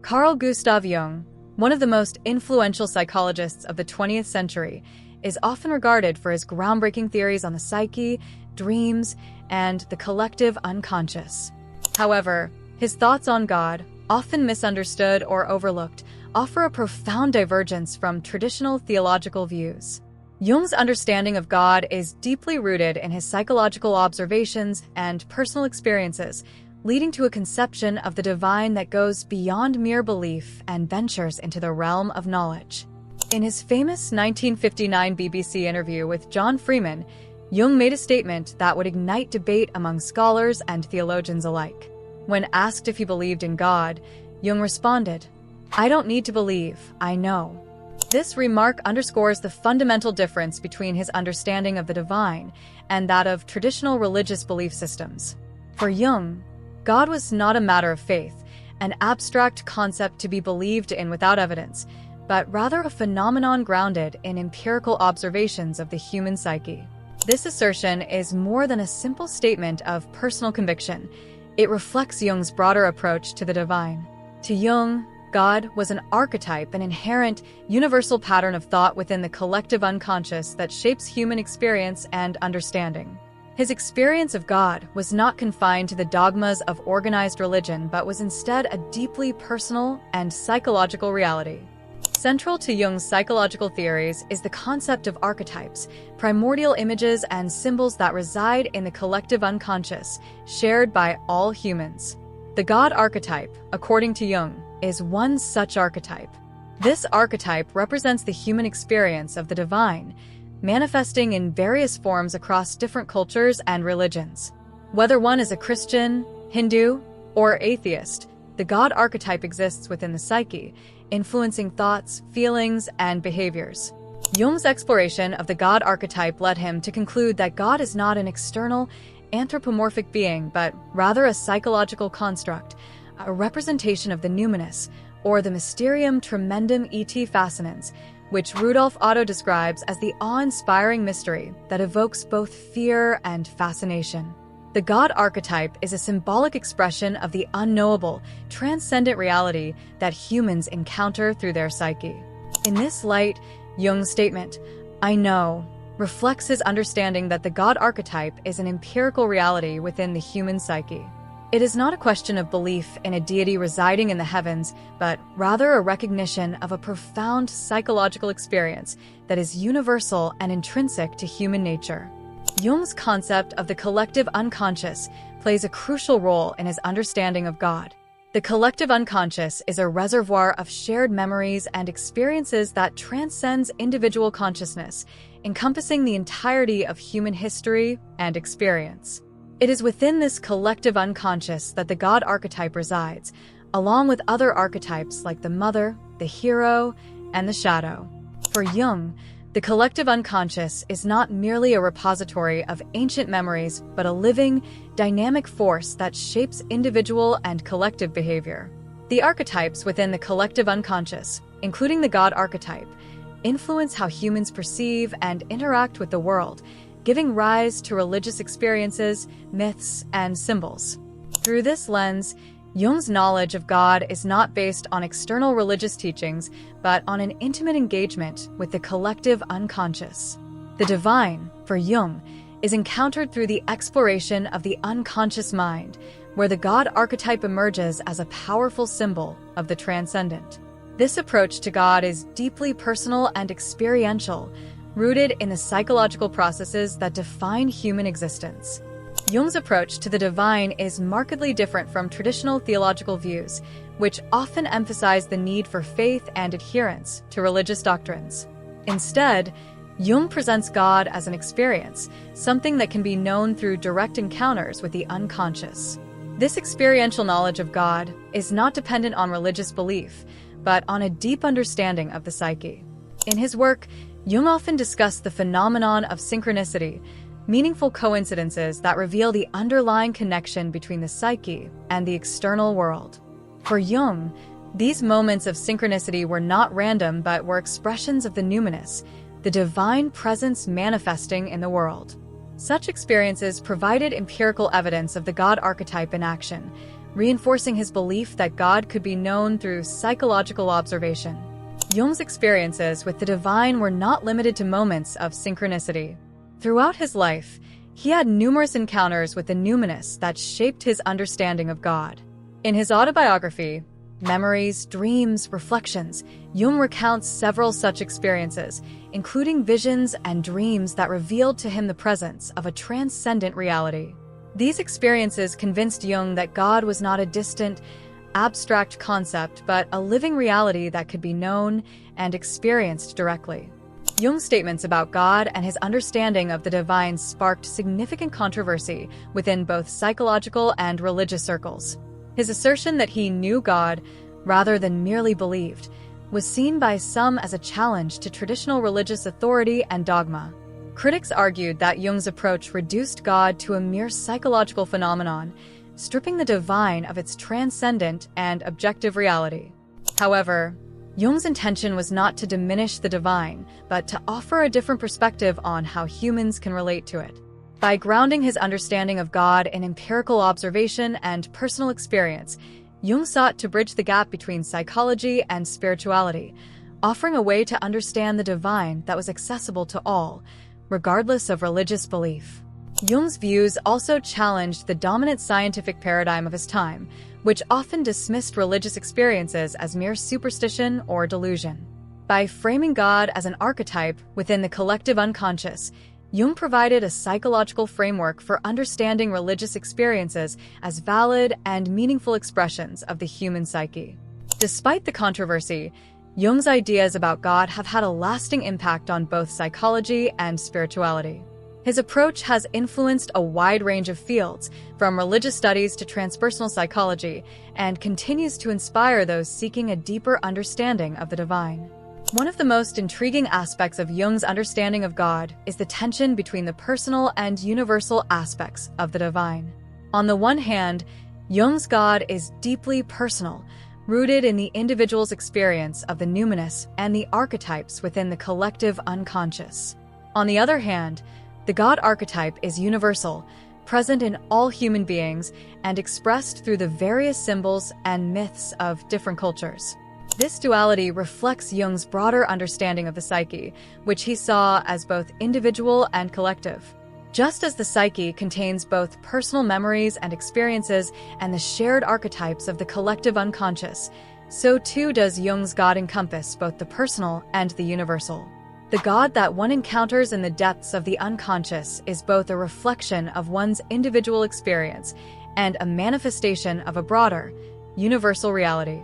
Carl Gustav Jung, one of the most influential psychologists of the 20th century, is often regarded for his groundbreaking theories on the psyche, dreams, and the collective unconscious. However, his thoughts on God, often misunderstood or overlooked, offer a profound divergence from traditional theological views. Jung's understanding of God is deeply rooted in his psychological observations and personal experiences, leading to a conception of the divine that goes beyond mere belief and ventures into the realm of knowledge. In his famous 1959 BBC interview with John Freeman, Jung made a statement that would ignite debate among scholars and theologians alike. When asked if he believed in God, Jung responded, "I don't need to believe, I know." This remark underscores the fundamental difference between his understanding of the divine and that of traditional religious belief systems. For Jung, God was not a matter of faith, an abstract concept to be believed in without evidence, but rather a phenomenon grounded in empirical observations of the human psyche. This assertion is more than a simple statement of personal conviction. It reflects Jung's broader approach to the divine. To Jung, God was an archetype, an inherent, universal pattern of thought within the collective unconscious that shapes human experience and understanding. His experience of God was not confined to the dogmas of organized religion, but was instead a deeply personal and psychological reality. Central to Jung's psychological theories is the concept of archetypes, primordial images and symbols that reside in the collective unconscious, shared by all humans. The God archetype, according to Jung, is one such archetype. This archetype represents the human experience of the divine, manifesting in various forms across different cultures and religions. Whether one is a Christian, Hindu, or atheist, the God archetype exists within the psyche, influencing thoughts, feelings, and behaviors. Jung's exploration of the God archetype led him to conclude that God is not an external, anthropomorphic being, but rather a psychological construct, a representation of the numinous, or the mysterium tremendum et fascinans, which Rudolf Otto describes as the awe-inspiring mystery that evokes both fear and fascination. The God archetype is a symbolic expression of the unknowable, transcendent reality that humans encounter through their psyche. In this light, Jung's statement, "I know," reflects his understanding that the God archetype is an empirical reality within the human psyche. It is not a question of belief in a deity residing in the heavens, but rather a recognition of a profound psychological experience that is universal and intrinsic to human nature. Jung's concept of the collective unconscious plays a crucial role in his understanding of God. The collective unconscious is a reservoir of shared memories and experiences that transcends individual consciousness, encompassing the entirety of human history and experience. It is within this collective unconscious that the God archetype resides, along with other archetypes like the mother, the hero, and the shadow. For Jung, the collective unconscious is not merely a repository of ancient memories, but a living, dynamic force that shapes individual and collective behavior. The archetypes within the collective unconscious, including the God archetype, influence how humans perceive and interact with the world, giving rise to religious experiences, myths, and symbols. Through this lens, Jung's knowledge of God is not based on external religious teachings, but on an intimate engagement with the collective unconscious. The divine, for Jung, is encountered through the exploration of the unconscious mind, where the God archetype emerges as a powerful symbol of the transcendent. This approach to God is deeply personal and experiential, rooted in the psychological processes that define human existence. Jung's approach to the divine is markedly different from traditional theological views, which often emphasize the need for faith and adherence to religious doctrines. Instead, Jung presents God as an experience, something that can be known through direct encounters with the unconscious. This experiential knowledge of God is not dependent on religious belief, but on a deep understanding of the psyche. In his work, Jung often discussed the phenomenon of synchronicity, meaningful coincidences that reveal the underlying connection between the psyche and the external world. For Jung, these moments of synchronicity were not random but were expressions of the numinous, the divine presence manifesting in the world. Such experiences provided empirical evidence of the God archetype in action, reinforcing his belief that God could be known through psychological observation. Jung's experiences with the divine were not limited to moments of synchronicity. Throughout his life, he had numerous encounters with the numinous that shaped his understanding of God. In his autobiography, Memories, Dreams, Reflections, Jung recounts several such experiences, including visions and dreams that revealed to him the presence of a transcendent reality. These experiences convinced Jung that God was not a distant, abstract concept, but a living reality that could be known and experienced directly. Jung's statements about God and his understanding of the divine sparked significant controversy within both psychological and religious circles. His assertion that he knew God, rather than merely believed, was seen by some as a challenge to traditional religious authority and dogma. Critics argued that Jung's approach reduced God to a mere psychological phenomenon, stripping the divine of its transcendent and objective reality. However, Jung's intention was not to diminish the divine, but to offer a different perspective on how humans can relate to it. By grounding his understanding of God in empirical observation and personal experience, Jung sought to bridge the gap between psychology and spirituality, offering a way to understand the divine that was accessible to all, regardless of religious belief. Jung's views also challenged the dominant scientific paradigm of his time, which often dismissed religious experiences as mere superstition or delusion. By framing God as an archetype within the collective unconscious, Jung provided a psychological framework for understanding religious experiences as valid and meaningful expressions of the human psyche. Despite the controversy, Jung's ideas about God have had a lasting impact on both psychology and spirituality. His approach has influenced a wide range of fields, from religious studies to transpersonal psychology, and continues to inspire those seeking a deeper understanding of the divine. One of the most intriguing aspects of Jung's understanding of God is the tension between the personal and universal aspects of the divine. On the one hand, Jung's God is deeply personal, rooted in the individual's experience of the numinous and the archetypes within the collective unconscious. On the other hand, the God archetype is universal, present in all human beings, and expressed through the various symbols and myths of different cultures. This duality reflects Jung's broader understanding of the psyche, which he saw as both individual and collective. Just as the psyche contains both personal memories and experiences and the shared archetypes of the collective unconscious, so too does Jung's God encompass both the personal and the universal. The God that one encounters in the depths of the unconscious is both a reflection of one's individual experience and a manifestation of a broader, universal reality.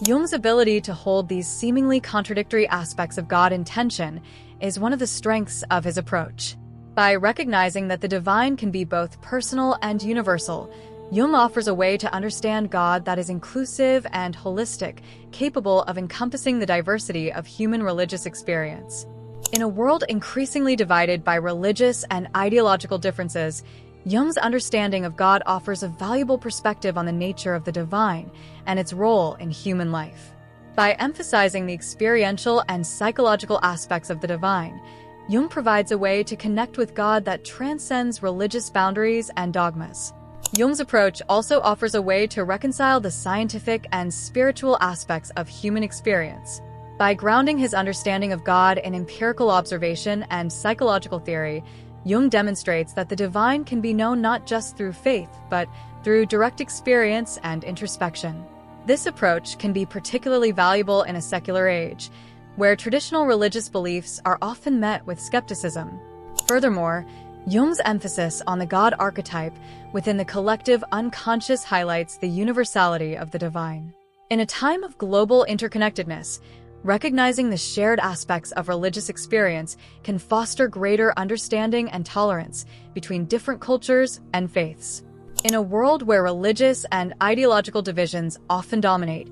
Jung's ability to hold these seemingly contradictory aspects of God in tension is one of the strengths of his approach. By recognizing that the divine can be both personal and universal, Jung offers a way to understand God that is inclusive and holistic, capable of encompassing the diversity of human religious experience. In a world increasingly divided by religious and ideological differences, Jung's understanding of God offers a valuable perspective on the nature of the divine and its role in human life. By emphasizing the experiential and psychological aspects of the divine, Jung provides a way to connect with God that transcends religious boundaries and dogmas. Jung's approach also offers a way to reconcile the scientific and spiritual aspects of human experience. By grounding his understanding of God in empirical observation and psychological theory, Jung demonstrates that the divine can be known not just through faith, but through direct experience and introspection. This approach can be particularly valuable in a secular age, where traditional religious beliefs are often met with skepticism. Furthermore, Jung's emphasis on the God archetype within the collective unconscious highlights the universality of the divine. In a time of global interconnectedness, recognizing the shared aspects of religious experience can foster greater understanding and tolerance between different cultures and faiths. In a world where religious and ideological divisions often dominate,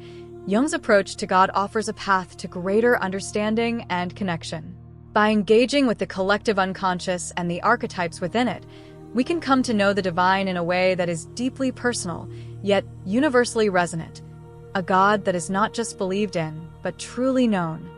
Jung's approach to God offers a path to greater understanding and connection. By engaging with the collective unconscious and the archetypes within it, we can come to know the divine in a way that is deeply personal, yet universally resonant. A God that is not just believed in, but truly known.